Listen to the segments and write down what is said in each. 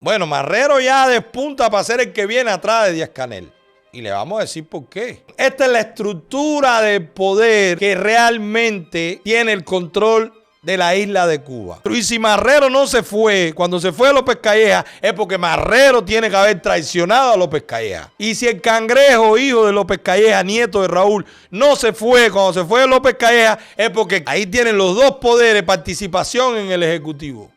Bueno, Marrero ya despunta para ser el que viene atrás de Díaz-Canel. Y le vamos a decir por qué. Esta es la estructura de poder que realmente tiene el control de la isla de Cuba. Y si Marrero no se fue, cuando se fue López Calleja, es porque Marrero tiene que haber traicionado a López Calleja. Y si el Cangrejo, hijo de López Calleja, nieto de Raúl, no se fue cuando se fue López Calleja, es porque ahí tienen los dos poderes, participación en el Ejecutivo.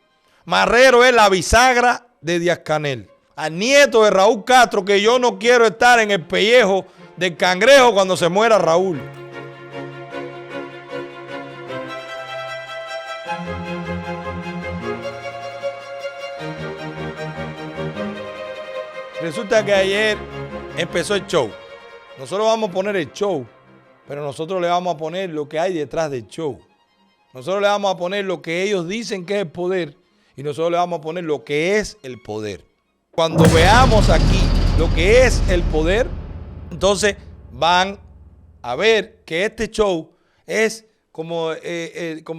Marrero es la bisagra de Díaz-Canel. Al nieto de Raúl Castro, que yo no quiero estar en el pellejo del Cangrejo cuando se muera Raúl. Resulta que ayer empezó el show. Nosotros vamos a poner el show, pero nosotros le vamos a poner lo que hay detrás del show. Nosotros le vamos a poner lo que ellos dicen que es el poder y nosotros le vamos a poner lo que es el poder. Cuando veamos aquí lo que es el poder, entonces van a ver que este show es como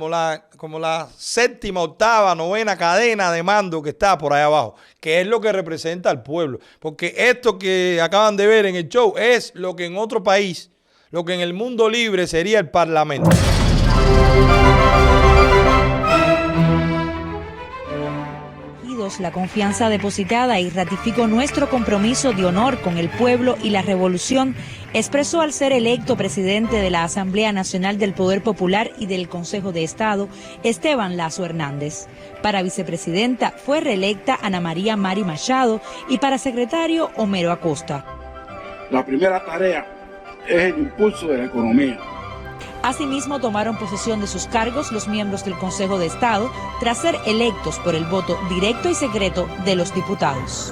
la séptima, octava, novena cadena de mando que está por ahí abajo, que es lo que representa al pueblo. Porque esto que acaban de ver en el show es lo que en otro país, lo que en el mundo libre sería el Parlamento. La confianza depositada y ratifico nuestro compromiso de honor con el pueblo y la revolución, expresó al ser electo presidente de la Asamblea Nacional del Poder Popular y del Consejo de Estado, Esteban Lazo Hernández. Para vicepresidenta fue reelecta Ana María Mari Machado y para secretario Homero Acosta. La primera tarea es el impulso de la economía. Asimismo, tomaron posesión de sus cargos los miembros del Consejo de Estado tras ser electos por el voto directo y secreto de los diputados.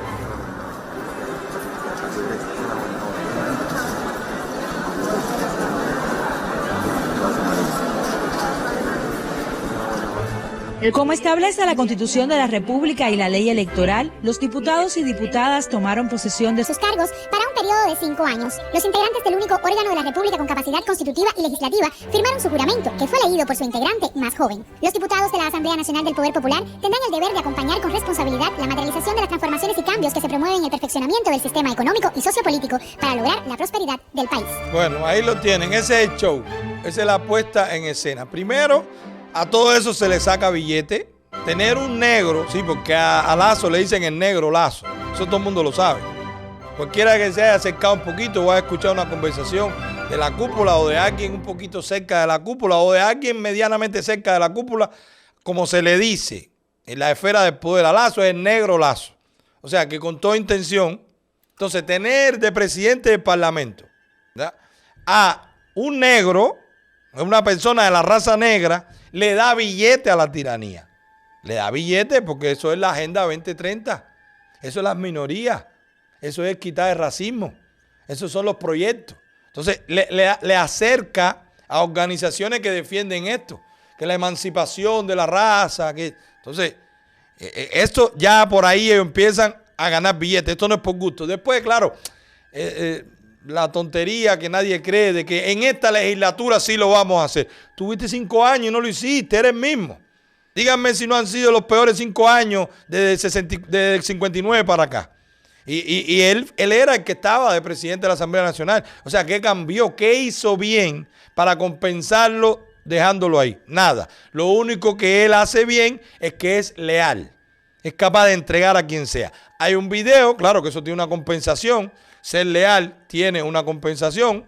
Como establece la Constitución de la República y la ley electoral, los diputados y diputadas tomaron posesión de sus cargos para un periodo de 5 años. Los integrantes del único órgano de la República con capacidad constitutiva y legislativa firmaron su juramento, que fue leído por su integrante más joven. Los diputados de la Asamblea Nacional del Poder Popular tendrán el deber de acompañar con responsabilidad la materialización de las transformaciones y cambios que se promueven en el perfeccionamiento del sistema económico y sociopolítico para lograr la prosperidad del país. Bueno, ahí lo tienen, ese es el show, esa es la puesta en escena. Primero, a todo eso se le saca billete. Tener un negro, sí, porque a Lazo le dicen el negro Lazo. Eso todo el mundo lo sabe. Cualquiera que se haya acercado un poquito va a escuchar una conversación de la cúpula o de alguien un poquito cerca de la cúpula o de alguien medianamente cerca de la cúpula, como se le dice en la esfera del poder a Lazo, es el negro Lazo. O sea, que con toda intención, entonces tener de presidente del Parlamento, ¿verdad?, a un negro, una persona de la raza negra, le da billete a la tiranía. Le da billete porque eso es la Agenda 2030. Eso es las minorías. Eso es quitar el racismo. Esos son los proyectos. Entonces, le acerca a organizaciones que defienden esto. Que la emancipación de la raza. Entonces, esto ya por ahí ellos empiezan a ganar billetes. Esto no es por gusto. Después, claro, la tontería que nadie cree de que en esta legislatura sí lo vamos a hacer. Tuviste 5 años y no lo hiciste, eres el mismo. Díganme si no han sido los peores 5 años desde el 59 para acá. Y él era el que estaba de presidente de la Asamblea Nacional. O sea, ¿qué cambió? ¿Qué hizo bien para compensarlo dejándolo ahí? Nada. Lo único que él hace bien es que es leal. Es capaz de entregar a quien sea. Hay un video, claro que eso tiene una compensación. Ser leal tiene una compensación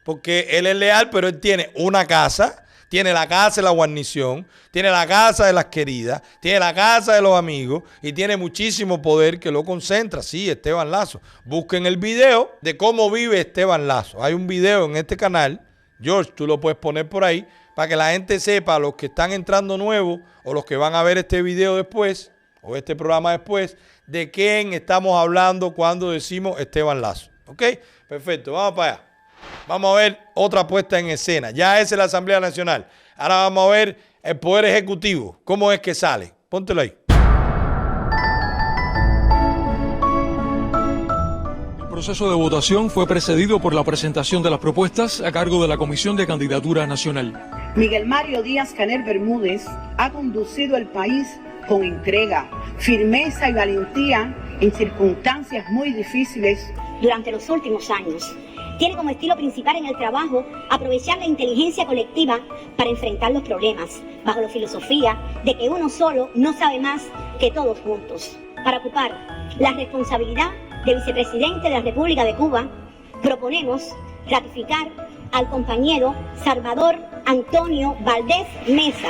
porque él es leal, pero él tiene una casa. Tiene la casa de la guarnición, tiene la casa de las queridas, tiene la casa de los amigos y tiene muchísimo poder que lo concentra. Sí, Esteban Lazo. Busquen el video de cómo vive Esteban Lazo. Hay un video en este canal. George, tú lo puedes poner por ahí para que la gente sepa, los que están entrando nuevos o los que van a ver este video después o este programa después, de quién estamos hablando cuando decimos Esteban Lazo. ¿Ok? Perfecto, vamos para allá. Vamos a ver otra puesta en escena. Ya esa es la Asamblea Nacional. Ahora vamos a ver el Poder Ejecutivo. ¿Cómo es que sale? Póntelo ahí. El proceso de votación fue precedido por la presentación de las propuestas a cargo de la Comisión de Candidatura Nacional. Miguel Mario Díaz-Canel Bermúdez ha conducido el país con entrega, firmeza y valentía en circunstancias muy difíciles. Durante los últimos años, tiene como estilo principal en el trabajo aprovechar la inteligencia colectiva para enfrentar los problemas, bajo la filosofía de que uno solo no sabe más que todos juntos. Para ocupar la responsabilidad de vicepresidente de la República de Cuba, proponemos ratificar al compañero Salvador Antonio Valdés Mesa.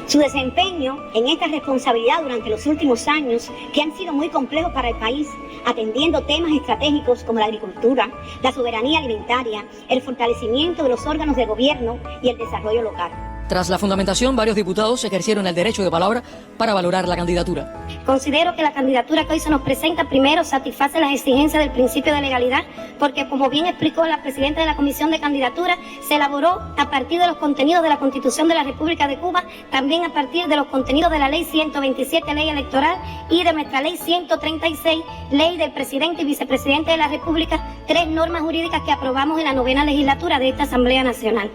Su desempeño en esta responsabilidad durante los últimos años, que han sido muy complejos para el país, atendiendo temas estratégicos como la agricultura, la soberanía alimentaria, el fortalecimiento de los órganos de gobierno y el desarrollo local. Tras la fundamentación, varios diputados ejercieron el derecho de palabra para valorar la candidatura. Considero que la candidatura que hoy se nos presenta primero satisface las exigencias del principio de legalidad, porque como bien explicó la presidenta de la Comisión de Candidatura, se elaboró a partir de los contenidos de la Constitución de la República de Cuba, también a partir de los contenidos de la Ley 127, Ley Electoral, y de nuestra Ley 136, Ley del Presidente y Vicepresidente de la República, 3 normas jurídicas que aprobamos en la 9ª legislatura de esta Asamblea Nacional.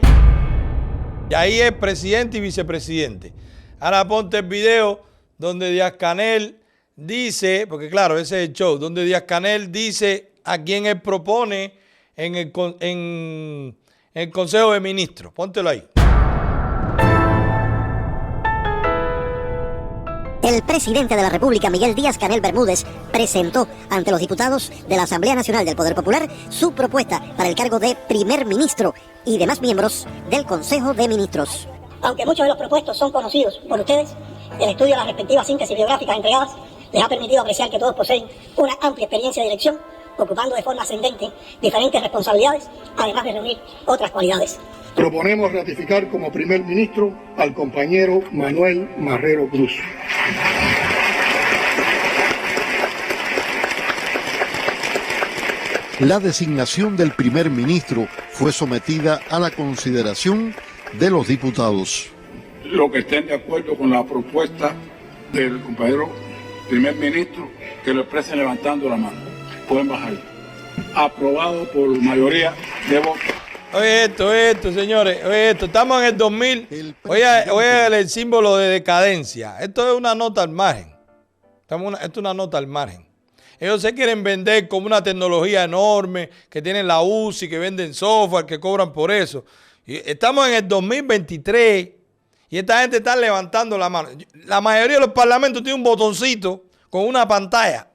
Y ahí es presidente y vicepresidente. Ahora ponte el video donde Díaz-Canel dice, porque claro, ese es el show, donde Díaz-Canel dice a quién él propone en el Consejo de Ministros. Póntelo ahí. El presidente de la República, Miguel Díaz-Canel Bermúdez, presentó ante los diputados de la Asamblea Nacional del Poder Popular su propuesta para el cargo de primer ministro y demás miembros del Consejo de Ministros. Aunque muchos de los propuestos son conocidos por ustedes, el estudio de las respectivas síntesis biográficas entregadas les ha permitido apreciar que todos poseen una amplia experiencia de dirección, ocupando de forma ascendente diferentes responsabilidades, además de reunir otras cualidades. Proponemos ratificar como primer ministro al compañero Manuel Marrero Cruz. La designación del primer ministro fue sometida a la consideración de los diputados. Los que estén de acuerdo con la propuesta del compañero primer ministro, que lo expresen levantando la mano. Pueden bajar. Aprobado por mayoría de votos. Oye esto, señores. Oye esto, estamos en el 2000. Oye el símbolo de decadencia. Esto es una nota al margen. Esto es una nota al margen. Ellos se quieren vender como una tecnología enorme, que tienen la UCI, que venden software, que cobran por eso. Y estamos en el 2023 y esta gente está levantando la mano. La mayoría de los parlamentos tiene un botoncito con una pantalla.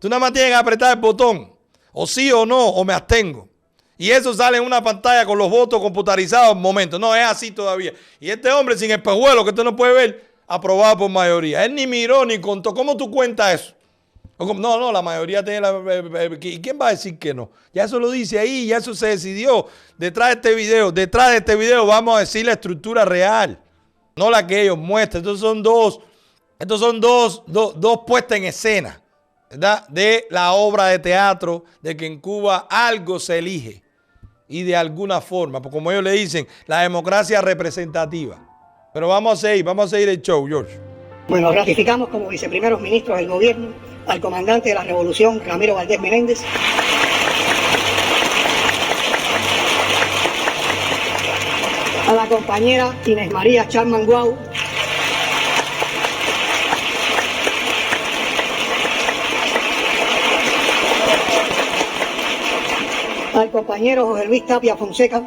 Tú nada más tienes que apretar el botón, o sí o no, o me abstengo. Y eso sale en una pantalla con los votos computarizados en momento. No, es así todavía. Y este hombre sin espejuelo, que usted no puede ver, aprobado por mayoría. Él ni miró ni contó. ¿Cómo tú cuentas eso? No, la mayoría tiene ¿Y quién va a decir que no? Ya eso lo dice ahí, ya eso se decidió. Detrás de este video vamos a decir la estructura real, no la que ellos muestran. Estos son dos puestas en escena, ¿verdad? De la obra de teatro, de que en Cuba algo se elige. Y de alguna forma, porque como ellos le dicen, la democracia representativa. Pero vamos a seguir el show, George. Bueno, ratificamos como viceprimeros ministros del gobierno al comandante de la Revolución, Ramiro Valdés Menéndez, a la compañera Inés María Charman Guau, al compañero José Luis Tapia Fonseca,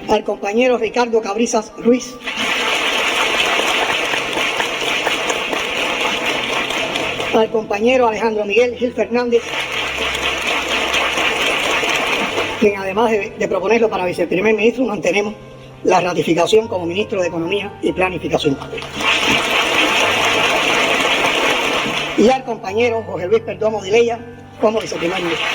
al compañero Ricardo Cabrizas Ruiz, al compañero Alejandro Miguel Gil Fernández, quien además de proponerlo para viceprimer ministro, mantenemos la ratificación como ministro de Economía y Planificación. Y al compañero José Luis Perdomo de Leya como viceprimer ministro.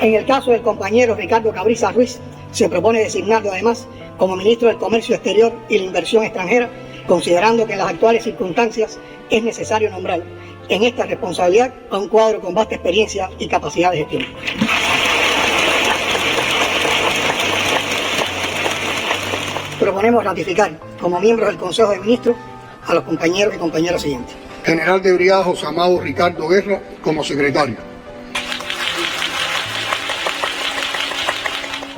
En el caso del compañero Ricardo Cabrizas Ruiz, se propone designarlo además como ministro del Comercio Exterior y la Inversión Extranjera, considerando que en las actuales circunstancias es necesario nombrar en esta responsabilidad a un cuadro con vasta experiencia y capacidad de gestión. Proponemos ratificar como miembros del Consejo de Ministros a los compañeros y compañeras siguientes. General de Brigada José Amado Ricardo Guerra como secretario.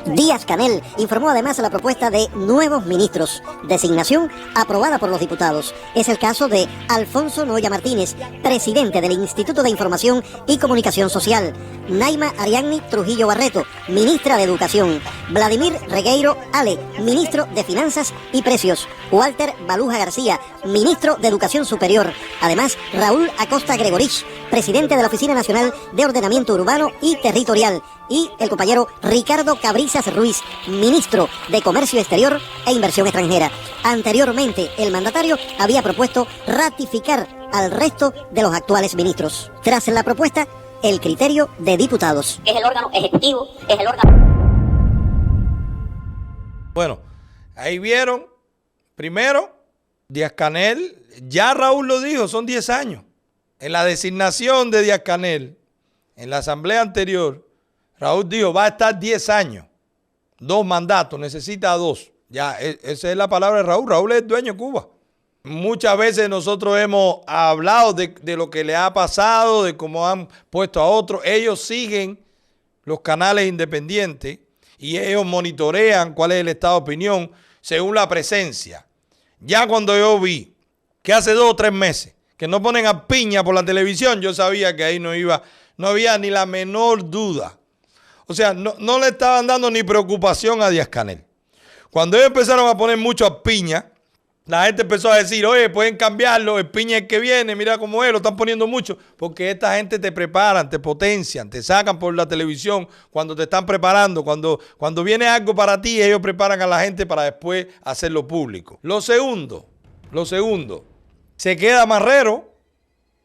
Díaz-Canel informó además la propuesta de nuevos ministros, designación aprobada por los diputados. Es el caso de Alfonso Noya Martínez, presidente del Instituto de Información y Comunicación Social; Naima Ariadne Trujillo Barreto, ministra de Educación; Vladimir Regueiro Ale, ministro de Finanzas y Precios; Walter Baluja García, ministro de Educación Superior; además Raúl Acosta Gregorich, presidente de la Oficina Nacional de Ordenamiento Urbano y Territorial; y el compañero Ricardo Cabrizas Ruiz, ministro de Comercio Exterior e Inversión Extranjera. Anteriormente, el mandatario había propuesto ratificar al resto de los actuales ministros. Tras la propuesta, el criterio de diputados. Es el órgano ejecutivo, es el órgano... Bueno, ahí vieron, primero, Díaz-Canel, ya Raúl lo dijo, son 10 años. En la designación de Díaz-Canel, en la asamblea anterior, Raúl dijo, va a estar 10 años, 2 mandatos, necesita 2. Ya, esa es la palabra de Raúl. Raúl es el dueño de Cuba. Muchas veces nosotros hemos hablado de lo que le ha pasado, de cómo han puesto a otros. Ellos siguen los canales independientes y ellos monitorean cuál es el estado de opinión según la presencia. Ya cuando yo vi que hace 2 o 3 meses que no ponen a Piña por la televisión, yo sabía que ahí no había ni la menor duda. O sea, no le estaban dando ni preocupación a Díaz-Canel. Cuando ellos empezaron a poner mucho a Piña, la gente empezó a decir, oye, pueden cambiarlo, el Piña es el que viene, mira cómo es, lo están poniendo mucho. Porque esta gente te preparan, te potencian, te sacan por la televisión cuando te están preparando. Cuando viene algo para ti, ellos preparan a la gente para después hacerlo público. Lo segundo, se queda Marrero.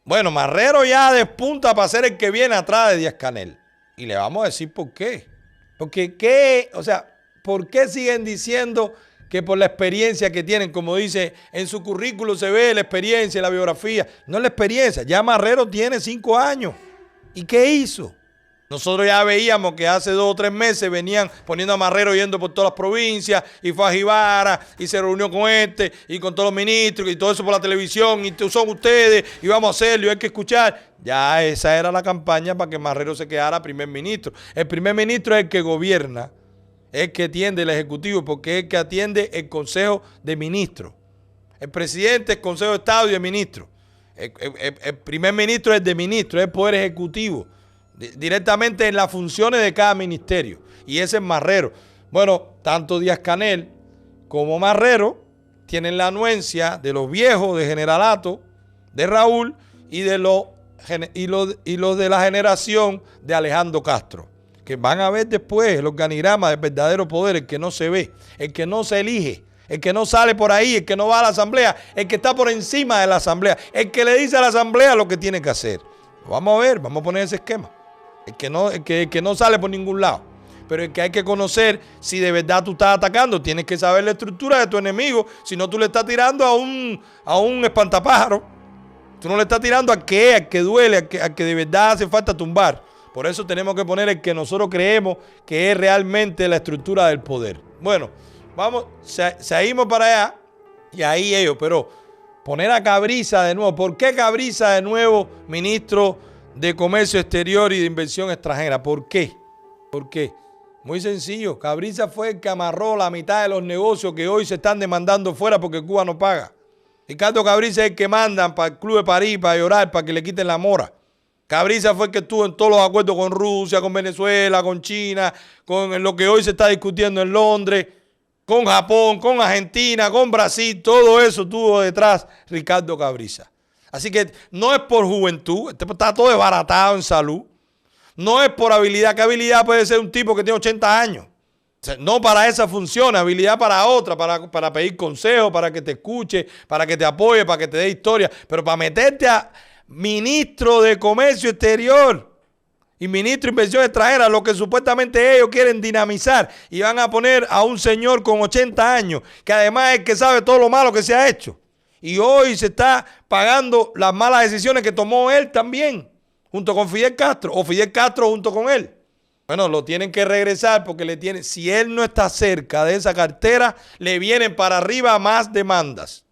Bueno, Marrero ya despunta para ser el que viene atrás de Díaz-Canel. Y le vamos a decir por qué. Porque, ¿por qué siguen diciendo que por la experiencia que tienen? Como dice, en su currículo se ve la experiencia, la biografía. No es la experiencia, ya Marrero tiene 5 años. ¿Y qué hizo? Nosotros ya veíamos que hace 2 o 3 meses venían poniendo a Marrero yendo por todas las provincias y fue a Jibara y se reunió con y con todos los ministros y todo eso por la televisión y son ustedes y vamos a hacerlo y hay que escuchar. Ya esa era la campaña para que Marrero se quedara primer ministro. El primer ministro es el que gobierna, es el que atiende el Ejecutivo porque es el que atiende el Consejo de Ministros. El presidente es Consejo de Estado y el ministro. El primer ministro es de ministro, es el Poder Ejecutivo. Directamente en las funciones de cada ministerio. Y ese es Marrero. Bueno, tanto Díaz-Canel como Marrero tienen la anuencia de los viejos de generalato, de Raúl y de los de la generación de Alejandro Castro, que van a ver después el organigrama del verdadero poder, el que no se ve, el que no se elige, el que no sale por ahí, el que no va a la asamblea, el que está por encima de la asamblea, el que le dice a la asamblea lo que tiene que hacer. Vamos a ver, vamos a poner ese esquema. El que no sale por ningún lado. Pero el que hay que conocer si de verdad tú estás atacando, tienes que saber la estructura de tu enemigo. Si no, tú le estás tirando a un espantapájaro. Tú no le estás tirando al que duele, al que de verdad hace falta tumbar. Por eso tenemos que poner el que nosotros creemos que es realmente la estructura del poder. Bueno, vamos, seguimos para allá y ahí ellos, pero poner a Cabrizas de nuevo. ¿Por qué Cabrizas de nuevo ministro de Comercio Exterior y de Inversión Extranjera? ¿Por qué? ¿Por qué? Muy sencillo. Cabrizas fue el que amarró la mitad de los negocios que hoy se están demandando fuera porque Cuba no paga. Ricardo Cabrizas es el que mandan para el Club de París, para llorar, para que le quiten la mora. Cabrizas fue el que estuvo en todos los acuerdos con Rusia, con Venezuela, con China, con lo que hoy se está discutiendo en Londres, con Japón, con Argentina, con Brasil. Todo eso tuvo detrás Ricardo Cabrizas. Así que no es por juventud, está todo desbaratado en salud. No es por habilidad, ¿qué habilidad puede ser un tipo que tiene 80 años? O sea, no para esa función, habilidad para otra, para pedir consejos, para que te escuche, para que te apoye, para que te dé historia. Pero para meterte a ministro de Comercio Exterior y ministro de Inversión Extranjera, lo que supuestamente ellos quieren dinamizar, y van a poner a un señor con 80 años, que además es el que sabe todo lo malo que se ha hecho. Y hoy se está pagando las malas decisiones que tomó él también, junto con Fidel Castro, o Fidel Castro junto con él. Bueno, lo tienen que regresar porque si él no está cerca de esa cartera, le vienen para arriba más demandas.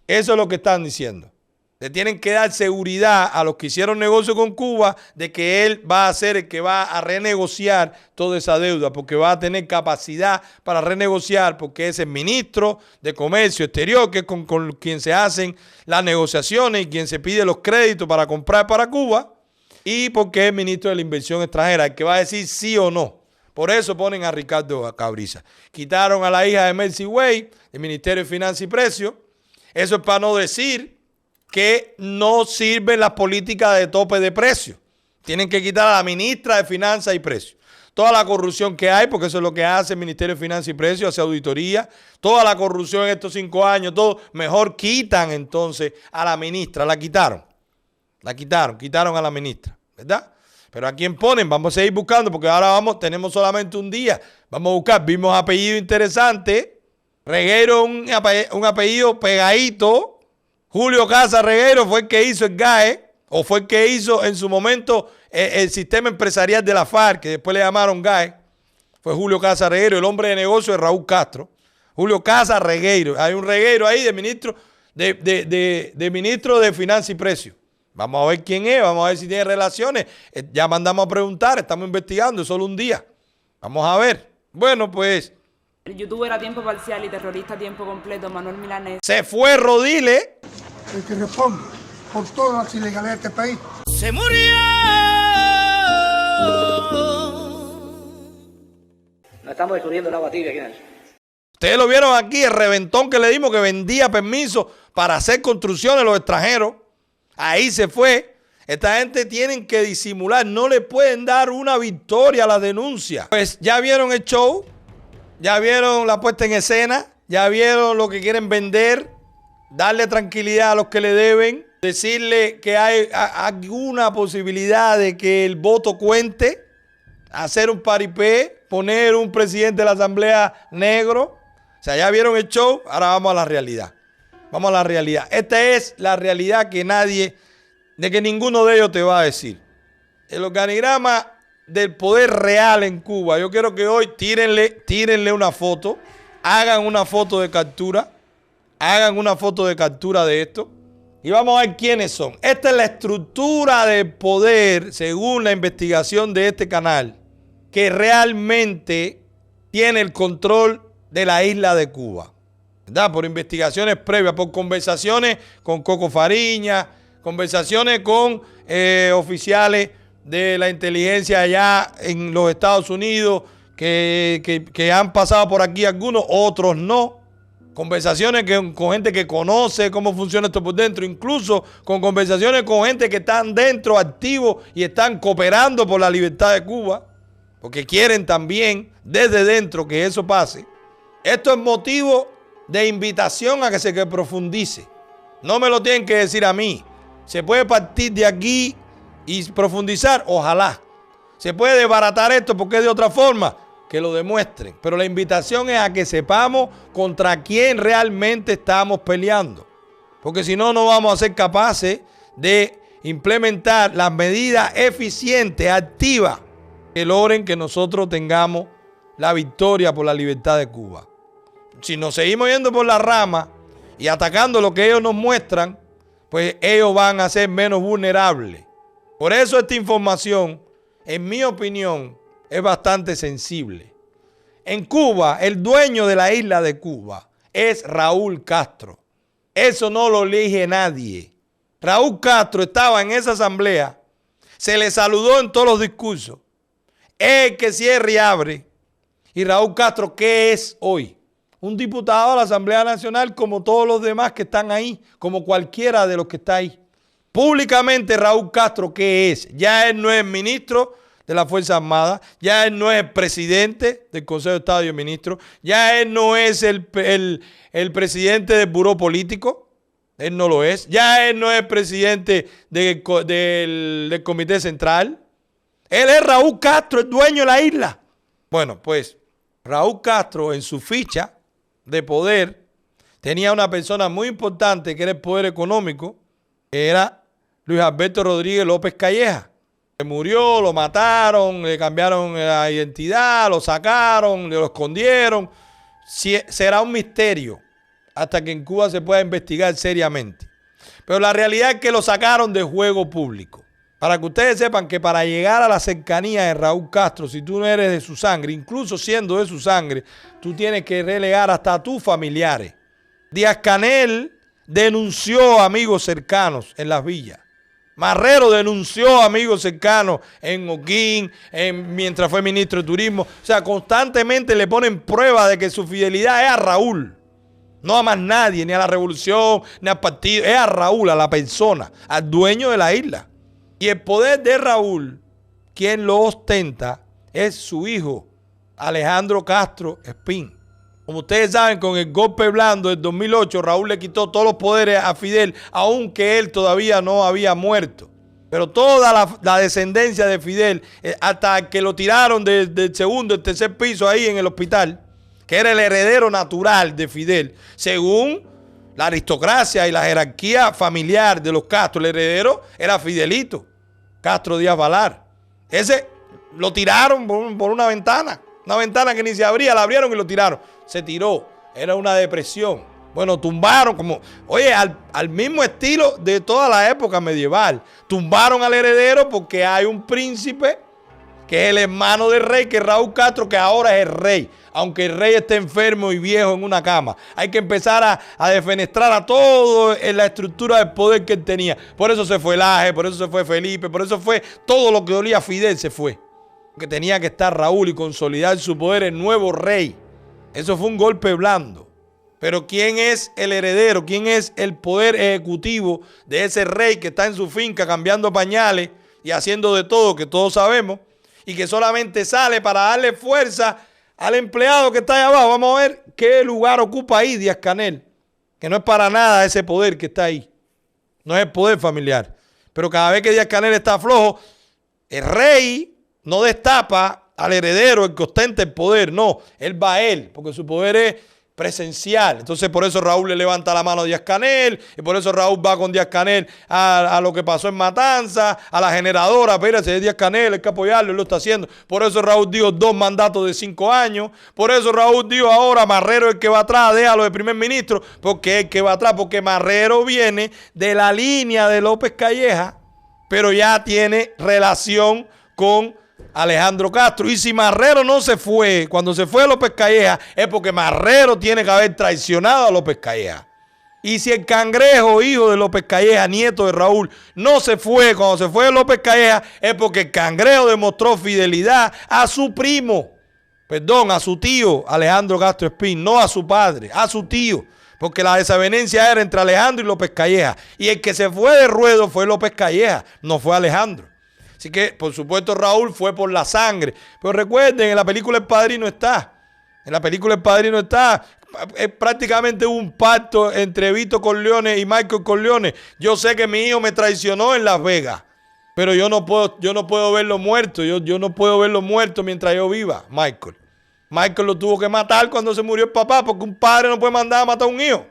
Eso es lo que están diciendo. Le tienen que dar seguridad a los que hicieron negocio con Cuba de que él va a ser el que va a renegociar toda esa deuda, porque va a tener capacidad para renegociar, porque es el ministro de Comercio Exterior, que es con quien se hacen las negociaciones y quien se pide los créditos para comprar para Cuba, y porque es el ministro de la Inversión Extranjera, el que va a decir sí o no. Por eso ponen a Ricardo Cabriza. Quitaron a la hija de Mercy Wade, del Ministerio de Finanzas y Precios. Eso es para no decir que no sirven las políticas de tope de precios. Tienen que quitar a la ministra de Finanzas y Precios. Toda la corrupción que hay, porque eso es lo que hace el Ministerio de Finanzas y Precios, hace auditoría. Toda la corrupción en estos 5 años, todo. Mejor quitan entonces a la ministra. La quitaron a la ministra, ¿verdad? Pero ¿a quién ponen? Vamos a seguir buscando, porque ahora tenemos solamente un día. Vamos a buscar, vimos apellido interesante. Regueiro, un apellido pegadito. Julio Casa Regueiro fue el que hizo el GAE, o fue el que hizo en su momento el sistema empresarial de la FARC, que después le llamaron GAE. Fue Julio Casa Regueiro, el hombre de negocio de Raúl Castro. Julio Casa Regueiro. Hay un Regueiro ahí de ministro de Finanzas y Precios. Vamos a ver quién es, vamos a ver si tiene relaciones. Ya mandamos a preguntar, estamos investigando, es solo un día. Vamos a ver. Bueno, pues. El youtuber a tiempo parcial y terrorista a tiempo completo, Manuel Milanés. Se fue Rodríguez. El que responde por todas las ilegalidades de este país. Se murió. No estamos descubriendo el agua tibia, ¿quién es? Ustedes lo vieron aquí, el reventón que le dimos, que vendía permisos para hacer construcciones a los extranjeros. Ahí se fue. Esta gente tienen que disimular. No le pueden dar una victoria a la denuncia. Pues ya vieron el show. Ya vieron la puesta en escena. Ya vieron lo que quieren vender. Darle tranquilidad a los que le deben. Decirle que hay alguna posibilidad de que el voto cuente. Hacer un paripé. Poner un presidente de la Asamblea negro. O sea, ya vieron el show. Ahora vamos a la realidad. Vamos a la realidad. Esta es la realidad que ninguno de ellos te va a decir. El organigrama del poder real en Cuba. Yo quiero que hoy tírenle una foto. Hagan una foto de captura. Hagan una foto de captura de esto. Y vamos a ver quiénes son. Esta es la estructura del poder, según la investigación de este canal, que realmente tiene el control de la isla de Cuba. ¿Verdad? Por investigaciones previas, por conversaciones con Coco Fariña, conversaciones con oficiales de la inteligencia allá en los Estados Unidos que han pasado por aquí algunos, otros no. Conversaciones con gente que conoce cómo funciona esto por dentro, incluso con conversaciones con gente que están dentro, activos y están cooperando por la libertad de Cuba, porque quieren también desde dentro que eso pase. Esto es motivo de invitación a que se profundice. No me lo tienen que decir a mí. Se puede partir de aquí y profundizar, ojalá. Se puede desbaratar esto porque es de otra forma, que lo demuestren. Pero la invitación es a que sepamos contra quién realmente estamos peleando. Porque si no, no vamos a ser capaces de implementar las medidas eficientes, activas, que logren que nosotros tengamos la victoria por la libertad de Cuba. Si nos seguimos yendo por la rama y atacando lo que ellos nos muestran, pues ellos van a ser menos vulnerables. Por eso esta información, en mi opinión, es bastante sensible. En Cuba, el dueño de la isla de Cuba es Raúl Castro. Eso no lo elige nadie. Raúl Castro estaba en esa asamblea, se le saludó en todos los discursos. Es el que cierra y abre. Y Raúl Castro, ¿qué es hoy? Un diputado de la Asamblea Nacional como todos los demás que están ahí, como cualquiera de los que está ahí. Públicamente Raúl Castro, ¿qué es? Ya él no es ministro de la Fuerza Armada, ya él no es presidente del Consejo de Estado y Ministros, ya él no es el presidente del Buró Político, él no lo es, ya él no es presidente del Comité Central, él es Raúl Castro, el dueño de la isla. Bueno, pues Raúl Castro en su ficha de poder tenía una persona muy importante que era el poder económico, que era Luis Alberto Rodríguez López Calleja. Se murió, lo mataron, le cambiaron la identidad, lo sacaron, lo escondieron. Será un misterio hasta que en Cuba se pueda investigar seriamente. Pero la realidad es que lo sacaron de juego público. Para que ustedes sepan que para llegar a la cercanía de Raúl Castro, si tú no eres de su sangre, incluso siendo de su sangre, tú tienes que relegar hasta a tus familiares. Díaz-Canel denunció amigos cercanos en las villas. Marrero denunció amigos cercanos en Oquín, mientras fue ministro de Turismo. O sea, constantemente le ponen prueba de que su fidelidad es a Raúl. No a más nadie, ni a la revolución, ni al partido. Es a Raúl, a la persona, al dueño de la isla. Y el poder de Raúl, quien lo ostenta, es su hijo, Alejandro Castro Espín. Como ustedes saben, con el golpe blando del 2008, Raúl le quitó todos los poderes a Fidel, aunque él todavía no había muerto. Pero toda la descendencia de Fidel, hasta que lo tiraron del segundo, el tercer piso ahí en el hospital, que era el heredero natural de Fidel, según la aristocracia y la jerarquía familiar de los Castro, el heredero era Fidelito Castro Díaz Valar. Ese lo tiraron por una ventana que ni se abría, la abrieron y lo tiraron. Se tiró, era una depresión. Bueno, tumbaron como, oye, al mismo estilo de toda la época medieval. Tumbaron al heredero porque hay un príncipe que es el hermano del rey, que es Raúl Castro, que ahora es el rey. Aunque el rey esté enfermo y viejo en una cama. Hay que empezar a defenestrar a todo en la estructura del poder que él tenía. Por eso se fue Laje, por eso se fue Felipe, por eso fue todo lo que dolía a Fidel se fue. Porque tenía que estar Raúl y consolidar su poder, el nuevo rey. Eso fue un golpe blando. Pero ¿quién es el heredero? ¿Quién es el poder ejecutivo de ese rey que está en su finca cambiando pañales y haciendo de todo, que todos sabemos, y que solamente sale para darle fuerza al empleado que está allá abajo? Vamos a ver qué lugar ocupa ahí Díaz-Canel, que no es para nada ese poder que está ahí. No es el poder familiar. Pero cada vez que Díaz-Canel está flojo, el rey no destapa al heredero, el que ostenta el poder. No, él va a él, porque su poder es presencial. Entonces por eso Raúl le levanta la mano a Díaz-Canel, y por eso Raúl va con Díaz-Canel a lo que pasó en Matanza, a la generadora. Espérate, es Díaz-Canel, hay que apoyarlo, él lo está haciendo. Por eso Raúl dijo 2 mandatos de 5 años. Por eso Raúl dijo ahora Marrero es el que va atrás, déjalo de primer ministro, porque es el que va atrás, porque Marrero viene de la línea de López Calleja, pero ya tiene relación con Alejandro Castro. Y si Marrero no se fue, cuando se fue López Calleja, es porque Marrero tiene que haber traicionado a López Calleja. Y si el Cangrejo, hijo de López Calleja, nieto de Raúl, no se fue cuando se fue López Calleja, es porque el Cangrejo demostró fidelidad a su primo, a su tío Alejandro Castro Espín, no a su padre, a su tío. Porque la desavenencia era entre Alejandro y López Calleja. Y el que se fue de ruedo fue López Calleja, no fue Alejandro. Así que, por supuesto, Raúl fue por la sangre. Pero recuerden, en la película El Padrino está. En la película El Padrino está. Es prácticamente un pacto entre Vito Corleone y Michael Corleone. Yo sé que mi hijo me traicionó en Las Vegas, pero yo no puedo verlo muerto. Yo no puedo verlo muerto mientras yo viva, Michael. Michael lo tuvo que matar cuando se murió el papá, porque un padre no puede mandar a matar a un hijo.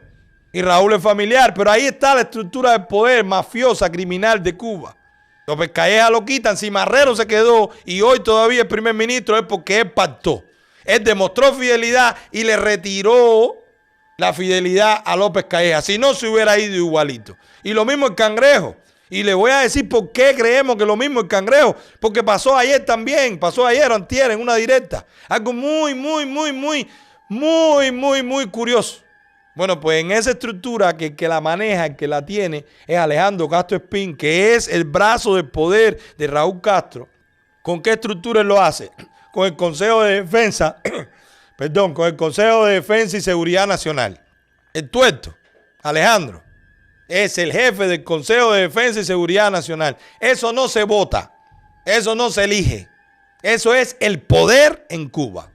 Y Raúl es familiar. Pero ahí está la estructura del poder mafiosa, criminal de Cuba. López Calleja lo quitan. Si Marrero se quedó y hoy todavía es primer ministro, es porque él pactó. Él demostró fidelidad y le retiró la fidelidad a López Calleja. Si no, se hubiera ido igualito. Y lo mismo el Cangrejo. Y le voy a decir por qué creemos que lo mismo el Cangrejo. Porque pasó ayer también. Pasó ayer o antier en una directa. Algo muy curioso. Bueno, pues en esa estructura que la maneja, el que la tiene, es Alejandro Castro Espín, que es el brazo del poder de Raúl Castro. ¿Con qué estructura él lo hace? Con el Consejo de Defensa, con el Consejo de Defensa y Seguridad Nacional. El tuerto, Alejandro, es el jefe del Consejo de Defensa y Seguridad Nacional. Eso no se vota, eso no se elige. Eso es el poder en Cuba.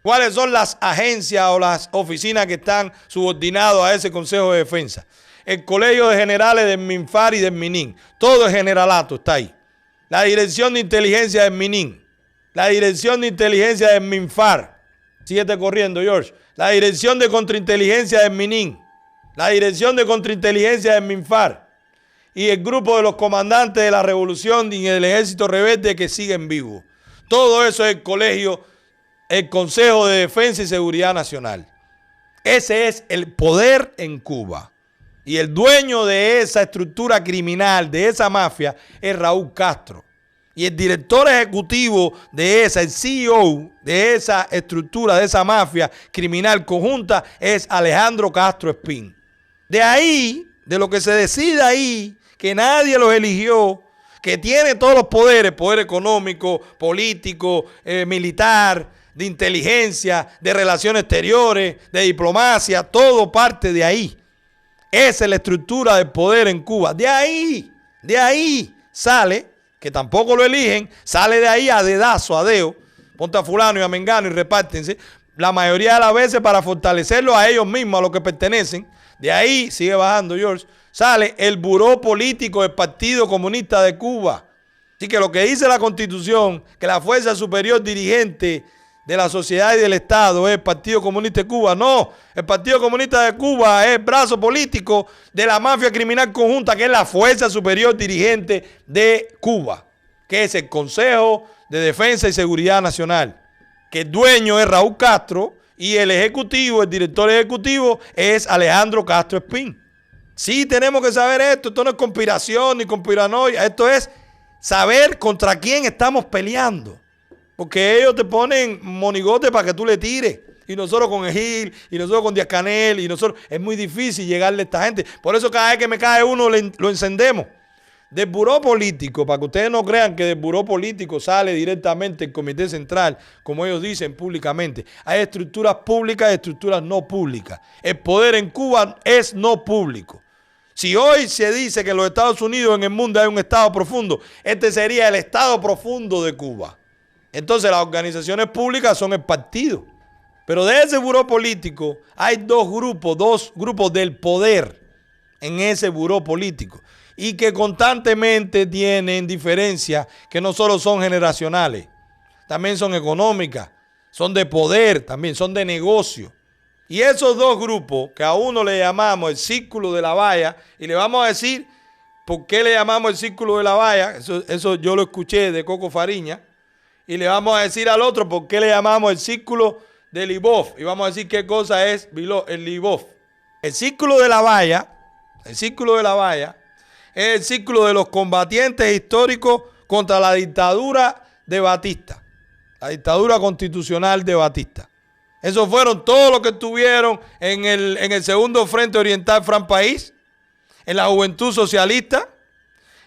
¿Cuáles son las agencias o las oficinas que están subordinadas a ese Consejo de Defensa? El Colegio de Generales del MINFAR y del MININ. Todo el generalato está ahí. La Dirección de Inteligencia del MININ. La Dirección de Inteligencia del MINFAR. Síguete corriendo, George. La Dirección de Contrainteligencia del MININ. La Dirección de Contrainteligencia del MINFAR. Y el grupo de los comandantes de la Revolución y el Ejército Rebelde que siguen vivos. Todo eso es el colegio, el Consejo de Defensa y Seguridad Nacional. Ese es el poder en Cuba. Y el dueño de esa estructura criminal, de esa mafia, es Raúl Castro. Y el director ejecutivo de esa, el CEO de esa estructura, de esa mafia criminal conjunta, es Alejandro Castro Espín. De ahí, de lo que se decide ahí, que nadie los eligió, que tiene todos los poderes, poder económico, político, militar, de inteligencia, de relaciones exteriores, de diplomacia, todo parte de ahí. Esa es la estructura del poder en Cuba. De ahí sale, que tampoco lo eligen, sale de ahí a dedazo, a deo, ponte a fulano y a mengano y repártense, la mayoría de las veces para fortalecerlo a ellos mismos, a los que pertenecen. De ahí, sigue bajando George, sale el buró político del Partido Comunista de Cuba. Así que lo que dice la Constitución, que la fuerza superior dirigente de la sociedad y del Estado es el Partido Comunista de Cuba. No, el Partido Comunista de Cuba es el brazo político de la mafia criminal conjunta, que es la fuerza superior dirigente de Cuba, que es el Consejo de Defensa y Seguridad Nacional, que el dueño es Raúl Castro y el ejecutivo, el director ejecutivo es Alejandro Castro Espín. Sí, tenemos que saber esto no es conspiración ni conspiranoia, esto es saber contra quién estamos peleando. Porque ellos te ponen monigote para que tú le tires. Y nosotros con Egil, y nosotros con Díaz Canel, y nosotros, es muy difícil llegarle a esta gente. Por eso cada vez que me cae uno lo encendemos. Del buró político, para que ustedes no crean que del buró político sale directamente el Comité Central, como ellos dicen públicamente. Hay estructuras públicas y estructuras no públicas. El poder en Cuba es no público. Si hoy se dice que en los Estados Unidos, en el mundo, hay un estado profundo, este sería el estado profundo de Cuba. Entonces las organizaciones públicas son el partido. Pero de ese buró político hay dos grupos del poder en ese buró político. Y que constantemente tienen diferencias que no solo son generacionales, también son económicas, son de poder, también son de negocio. Y esos dos grupos, que a uno le llamamos el Círculo de la Valla, y le vamos a decir por qué le llamamos el Círculo de la Valla, eso yo lo escuché de Coco Fariña. Y le vamos a decir al otro por qué le llamamos el Círculo de Libov. Y vamos a decir qué cosa es el Libov. El Círculo de la Valla es el círculo de los combatientes históricos contra la dictadura de Batista. La dictadura constitucional de Batista. Esos fueron todos los que estuvieron en el segundo Frente Oriental Fran País, en la Juventud Socialista,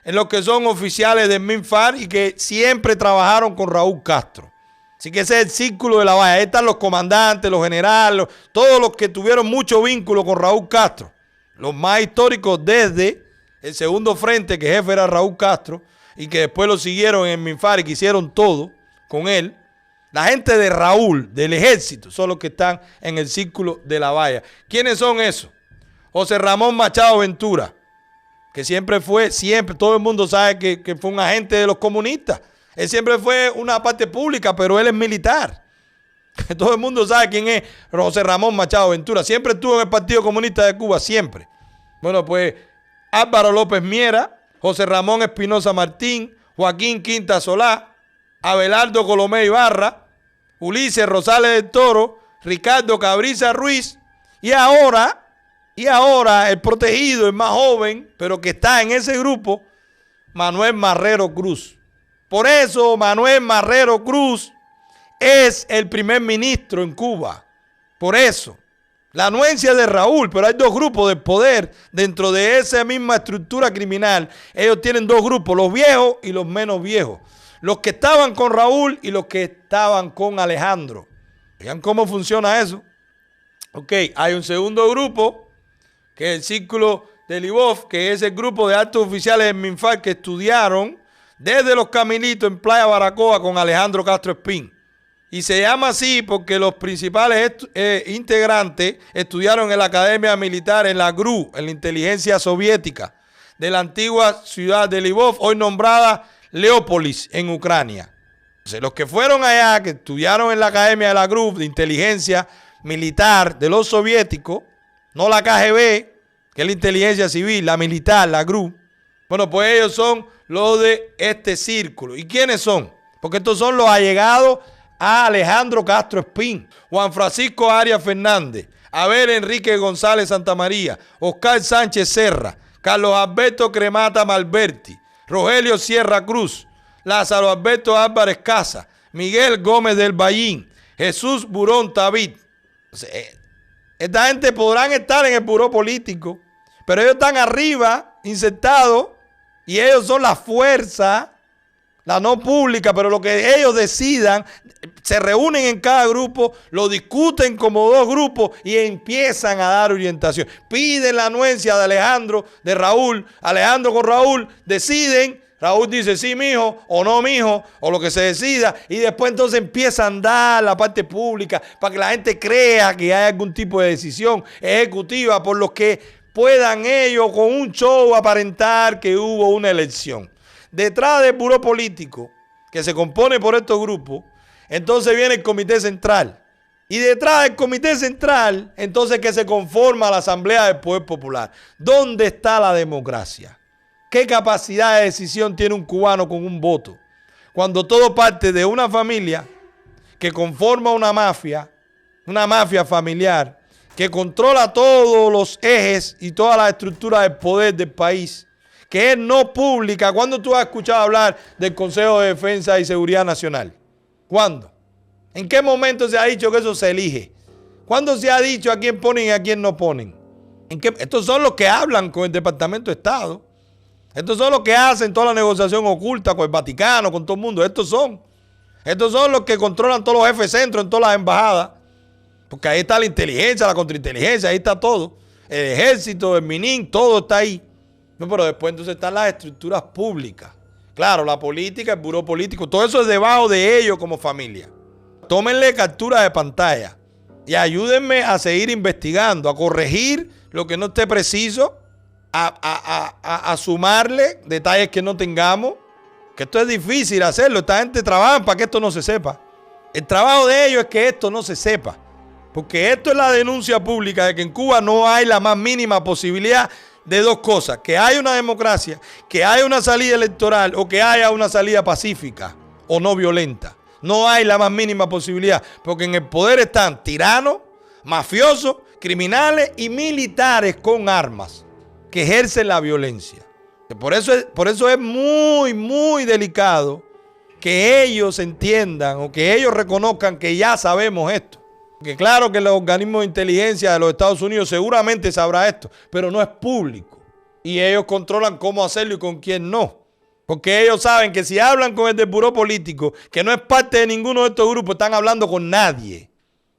en los que son oficiales del MINFAR y que siempre trabajaron con Raúl Castro. Así que ese es el Círculo de la Valla. Ahí están los comandantes, los generales, todos los que tuvieron mucho vínculo con Raúl Castro. Los más históricos desde el segundo frente, que jefe era Raúl Castro, y que después lo siguieron en el MINFAR y que hicieron todo con él. La gente de Raúl, del ejército, son los que están en el Círculo de la Valla. ¿Quiénes son esos? José Ramón Machado Ventura, que siempre, todo el mundo sabe que fue un agente de los comunistas. Él siempre fue una parte pública, pero él es militar. Todo el mundo sabe quién es José Ramón Machado Ventura. Siempre estuvo en el Partido Comunista de Cuba, siempre. Bueno, pues Álvaro López Miera, José Ramón Espinosa Martín, Joaquín Quinta Solá, Abelardo Colomé Ibarra, Ulises Rosales del Toro, Ricardo Cabriza Ruiz y ahora el protegido, el más joven, pero que está en ese grupo, Manuel Marrero Cruz. Por eso Manuel Marrero Cruz es el primer ministro en Cuba. Por eso. La anuencia de Raúl, pero hay dos grupos de poder dentro de esa misma estructura criminal. Ellos tienen dos grupos, los viejos y los menos viejos. Los que estaban con Raúl y los que estaban con Alejandro. Vean cómo funciona eso. Ok, hay un segundo grupo, que es el Círculo de Libov, que es el grupo de altos oficiales del MINFAR que estudiaron desde Los Caminitos en Playa Baracoa con Alejandro Castro Espín. Y se llama así porque los principales integrantes estudiaron en la Academia Militar, en la GRU, en la inteligencia soviética, de la antigua ciudad de Lvov, hoy nombrada Leópolis, en Ucrania. Entonces, los que fueron allá, que estudiaron en la Academia de la GRU, de inteligencia militar de los soviéticos, no la KGB, que es la inteligencia civil, la militar, la GRU, bueno, pues ellos son los de este círculo. ¿Y quiénes son? Porque estos son los allegados a Alejandro Castro Espín, Juan Francisco Arias Fernández, Abel Enrique González Santamaría, Oscar Sánchez Serra, Carlos Alberto Cremata Malberti, Rogelio Sierra Cruz, Lázaro Alberto Álvarez Casa, Miguel Gómez del Ballín, Jesús Burón David. Esta gente podrán estar en el buró político, pero ellos están arriba, insertados, y ellos son la fuerza, la no pública, pero lo que ellos decidan, se reúnen en cada grupo, lo discuten como dos grupos y empiezan a dar orientación. Piden la anuencia de Alejandro, de Raúl, Alejandro con Raúl, deciden, Raúl dice sí, mijo, o no, mijo, o lo que se decida, y después entonces empieza a andar la parte pública para que la gente crea que hay algún tipo de decisión ejecutiva por lo que puedan ellos con un show aparentar que hubo una elección. Detrás del buró político, que se compone por estos grupos, entonces viene el Comité Central. Y detrás del Comité Central, entonces que se conforma la Asamblea del Poder Popular. ¿Dónde está la democracia? ¿Qué capacidad de decisión tiene un cubano con un voto? Cuando todo parte de una familia que conforma una mafia familiar, que controla todos los ejes y todas las estructuras del poder del país, que es no pública. ¿Cuándo tú has escuchado hablar del Consejo de Defensa y Seguridad Nacional? ¿Cuándo? ¿En qué momento se ha dicho que eso se elige? ¿Cuándo se ha dicho a quién ponen y a quién no ponen? Estos son los que hablan con el Departamento de Estado. Estos son los que hacen toda la negociación oculta con el Vaticano, con todo el mundo. Estos son los que controlan todos los jefes centros en todas las embajadas. Porque ahí está la inteligencia, la contrainteligencia, ahí está todo. El ejército, el MININ, todo está ahí. No, pero después entonces están las estructuras públicas. Claro, la política, el buró político, todo eso es debajo de ellos como familia. Tómenle captura de pantalla y ayúdenme a seguir investigando, a corregir lo que no esté preciso, a sumarle detalles que no tengamos, que esto es difícil hacerlo. Esta gente trabaja para que esto no se sepa. El trabajo de ellos es que esto no se sepa, porque esto es la denuncia pública de que en Cuba no hay la más mínima posibilidad de dos cosas: que haya una democracia, que haya una salida electoral o que haya una salida pacífica o no violenta. No hay la más mínima posibilidad, porque en el poder están tiranos, mafiosos, criminales y militares con armas que ejercen la violencia. Por eso es muy, muy delicado que ellos entiendan o que ellos reconozcan que ya sabemos esto. Porque claro que los organismos de inteligencia de los Estados Unidos seguramente sabrá esto, pero no es público. Y ellos controlan cómo hacerlo y con quién no. Porque ellos saben que si hablan con el del buró político, que no es parte de ninguno de estos grupos, están hablando con nadie.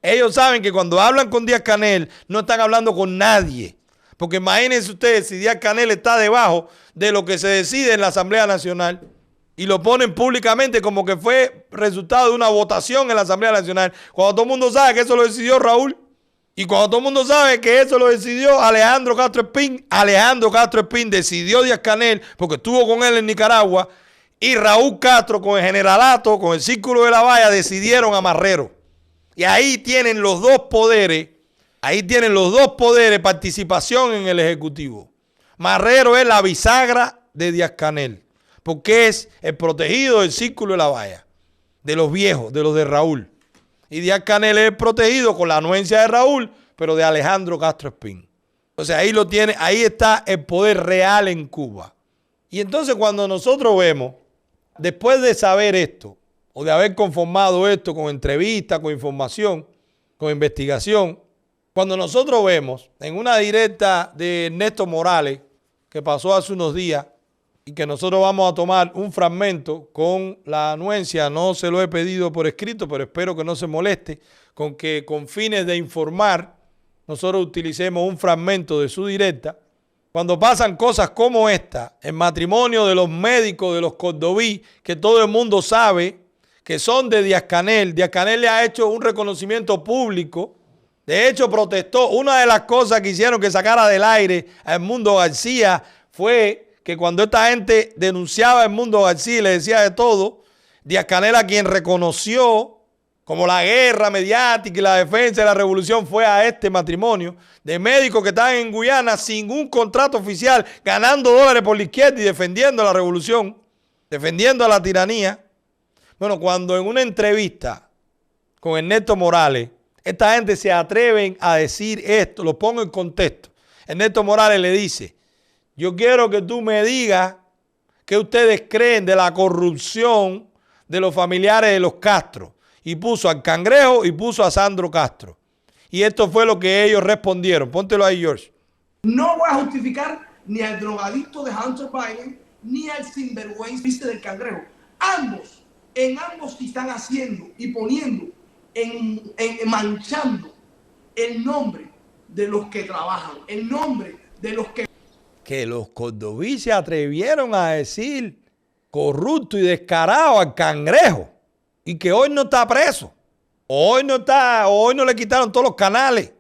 Ellos saben que cuando hablan con Díaz-Canel, no están hablando con nadie. Porque imagínense ustedes si Díaz-Canel está debajo de lo que se decide en la Asamblea Nacional y lo ponen públicamente como que fue resultado de una votación en la Asamblea Nacional, cuando todo el mundo sabe que eso lo decidió Raúl y cuando todo el mundo sabe que eso lo decidió Alejandro Castro Espín. Alejandro Castro Espín decidió Díaz-Canel porque estuvo con él en Nicaragua, y Raúl Castro con el generalato, con el Círculo de la Valla, decidieron a Marrero. Y ahí tienen los dos poderes, participación en el Ejecutivo. Marrero es la bisagra de Díaz-Canel, porque es el protegido del Círculo de la Valla, de los viejos, de los de Raúl. Y Díaz-Canel es el protegido con la anuencia de Raúl, pero de Alejandro Castro Espín. O sea, ahí lo tiene, ahí está el poder real en Cuba. Y entonces cuando nosotros vemos, después de saber esto, o de haber conformado esto con entrevistas, con información, con investigación, cuando nosotros vemos en una directa de Ernesto Morales, que pasó hace unos días, y que nosotros vamos a tomar un fragmento con la anuencia, no se lo he pedido por escrito, pero espero que no se moleste, con que con fines de informar, nosotros utilicemos un fragmento de su directa. Cuando pasan cosas como esta, el matrimonio de los médicos de los Cordoví, que todo el mundo sabe que son de Díaz-Canel. Díaz-Canel le ha hecho un reconocimiento público. De hecho, protestó. Una de las cosas que hicieron que sacara del aire a Edmundo García fue que cuando esta gente denunciaba a Edmundo García y le decía de todo, Díaz-Canel, a quien reconoció como la guerra mediática y la defensa de la revolución, fue a este matrimonio de médicos que estaban en Guyana sin un contrato oficial, ganando dólares por la izquierda y defendiendo la revolución, defendiendo a la tiranía. Bueno, cuando en una entrevista con Ernesto Morales, esta gente se atreven a decir esto. Lo pongo en contexto. Ernesto Morales le dice, yo quiero que tú me digas qué ustedes creen de la corrupción de los familiares de los Castro. Y puso al Cangrejo y puso a Sandro Castro. Y esto fue lo que ellos respondieron. Póntelo ahí, George. No voy a justificar ni al drogadicto de Hunter Biden, ni al sinvergüenza del Cangrejo. Ambos están haciendo y poniendo, manchando el nombre de los que trabajan, el nombre de los que los cordovíes se atrevieron a decir corrupto y descarado al Cangrejo y que hoy no está preso. Hoy no le quitaron todos los canales.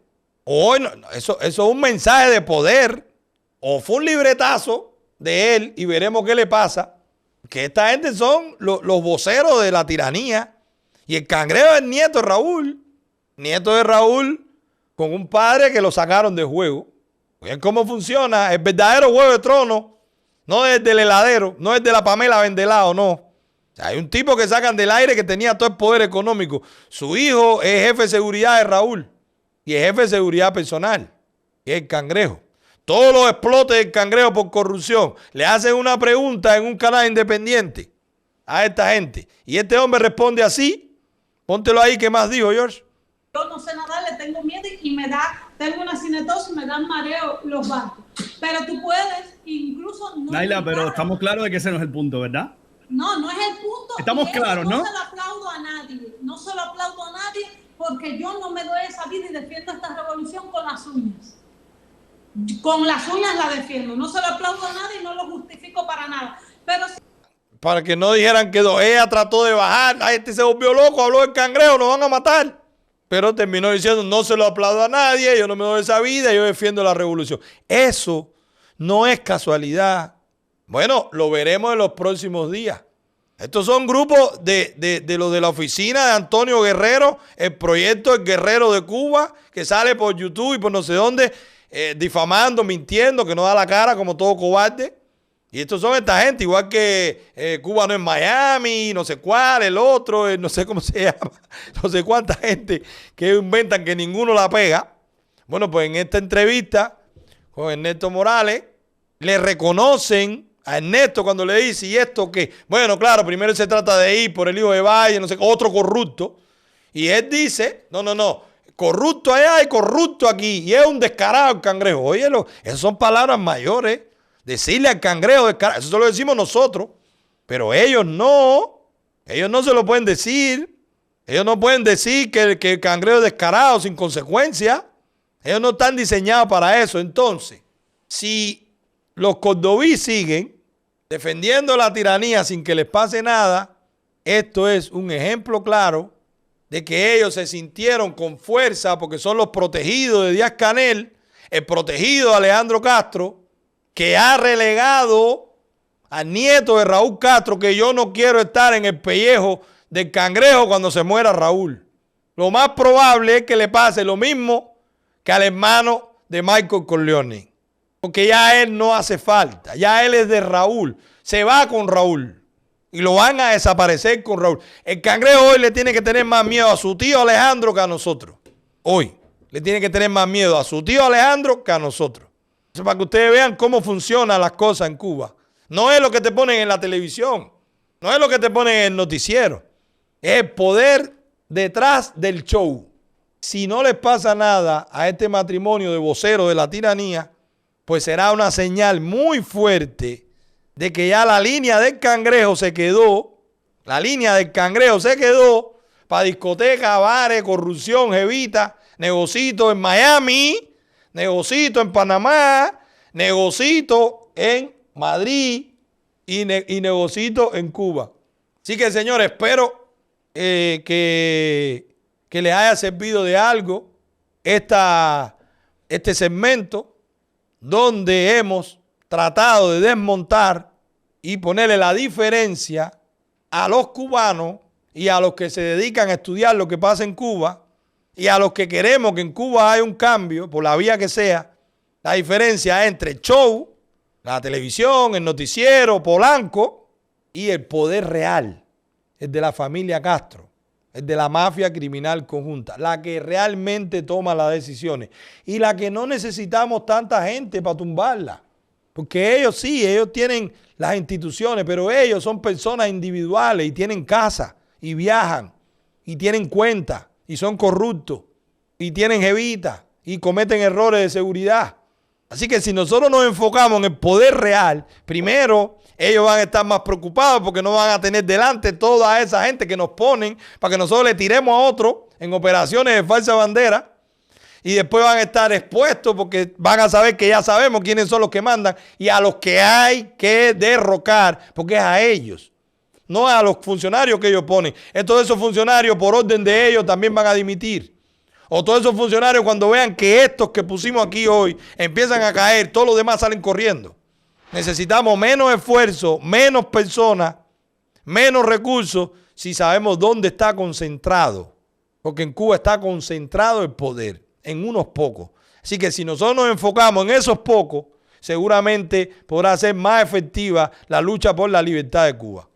Hoy no, eso es un mensaje de poder. O fue un libretazo de él y veremos qué le pasa. Que esta gente son los voceros de la tiranía. Y el Cangrejo es nieto de Raúl. Nieto de Raúl con un padre que lo sacaron de juego. Oigan cómo funciona el verdadero Juego de Tronos. No es del heladero, no es de la Pamela Vendelao, no. O sea, hay un tipo que sacan del aire que tenía todo el poder económico. Su hijo es jefe de seguridad de Raúl y es jefe de seguridad personal. Y es el Cangrejo. Todos los explotes del Cangrejo por corrupción le hacen una pregunta en un canal independiente a esta gente. Y este hombre responde así. Póntelo ahí, ¿qué más dijo, George? Yo no sé nadar, le tengo miedo y tengo una cinetosis, me dan mareo los barcos. Pero tú puedes, incluso... No Naila, pero estamos claros de que ese no es el punto, ¿verdad? No, no es el punto. Estamos claros, ¿no? No se lo aplaudo a nadie. No se lo aplaudo a nadie porque yo no me doy esa vida y defiendo esta revolución con las uñas. Con las uñas la defiendo. No se lo aplaudo a nadie y no lo justifico para nada. Pero si... Para que no dijeran que ella trató de bajar, la gente se volvió loco, habló del Cangrejo, nos van a matar. Pero terminó diciendo, no se lo aplaudo a nadie, yo no me doy esa vida, yo defiendo la revolución. Eso no es casualidad. Bueno, lo veremos en los próximos días. Estos son grupos de los de la oficina de Antonio Guerrero, el proyecto El Guerrero de Cuba, que sale por YouTube y por no sé dónde, difamando, mintiendo, que no da la cara como todo cobarde. Y estos son esta gente, igual que Cuba no es Miami, no sé cuál, el otro, no sé cómo se llama, no sé cuánta gente que inventan que ninguno la pega. Bueno, pues en esta entrevista con Ernesto Morales, le reconocen a Ernesto cuando le dice, ¿y esto qué? Bueno, claro, primero se trata de ir por el hijo de Valle, no sé, otro corrupto. Y él dice, no, corrupto allá y corrupto aquí. Y es un descarado el Cangrejo. Óyelo, esas son palabras mayores. Decirle al Cangrejo descarado, eso se lo decimos nosotros. Pero ellos no se lo pueden decir. Ellos no pueden decir que el Cangrejo es descarado sin consecuencia. Ellos no están diseñados para eso. Entonces, si los cordovíes siguen defendiendo la tiranía sin que les pase nada, esto es un ejemplo claro de que ellos se sintieron con fuerza porque son los protegidos de Díaz-Canel, el protegido de Alejandro Castro, que ha relegado al nieto de Raúl Castro, que yo no quiero estar en el pellejo del Cangrejo cuando se muera Raúl. Lo más probable es que le pase lo mismo que al hermano de Michael Corleone. Porque ya él no hace falta. Ya él es de Raúl. Se va con Raúl. Y lo van a desaparecer con Raúl. El Cangrejo hoy le tiene que tener más miedo a su tío Alejandro que a nosotros. Hoy le tiene que tener más miedo a su tío Alejandro que a nosotros. Eso para que ustedes vean cómo funcionan las cosas en Cuba. No es lo que te ponen en la televisión. No es lo que te ponen en el noticiero. Es el poder detrás del show. Si no les pasa nada a este matrimonio de voceros de la tiranía, pues será una señal muy fuerte de que ya la línea del Cangrejo se quedó. La línea del Cangrejo se quedó para discotecas, bares, corrupción, jevita, negocitos en Miami, negocito en Panamá, negocito en Madrid y negocito en Cuba. Así que, señores, espero que les haya servido de algo este segmento donde hemos tratado de desmontar y ponerle la diferencia a los cubanos y a los que se dedican a estudiar lo que pasa en Cuba y a los que queremos que en Cuba haya un cambio, por la vía que sea. La diferencia entre el show, la televisión, el noticiero, Polanco y el poder real, el de la familia Castro, el de la mafia criminal conjunta, la que realmente toma las decisiones y la que no necesitamos tanta gente para tumbarla. Porque ellos sí, ellos tienen las instituciones, pero ellos son personas individuales y tienen casa y viajan y tienen cuentas y son corruptos y tienen jevitas y cometen errores de seguridad. Así que si nosotros nos enfocamos en el poder real, primero ellos van a estar más preocupados porque no van a tener delante toda esa gente que nos ponen para que nosotros le tiremos a otro en operaciones de falsa bandera. Y después van a estar expuestos porque van a saber que ya sabemos quiénes son los que mandan y a los que hay que derrocar, porque es a ellos, no a los funcionarios que ellos ponen. Todos esos funcionarios, por orden de ellos, también van a dimitir. O todos esos funcionarios, cuando vean que estos que pusimos aquí hoy empiezan a caer, todos los demás salen corriendo. Necesitamos menos esfuerzo, menos personas, menos recursos, si sabemos dónde está concentrado. Porque en Cuba está concentrado el poder, en unos pocos. Así que si nosotros nos enfocamos en esos pocos, seguramente podrá ser más efectiva la lucha por la libertad de Cuba.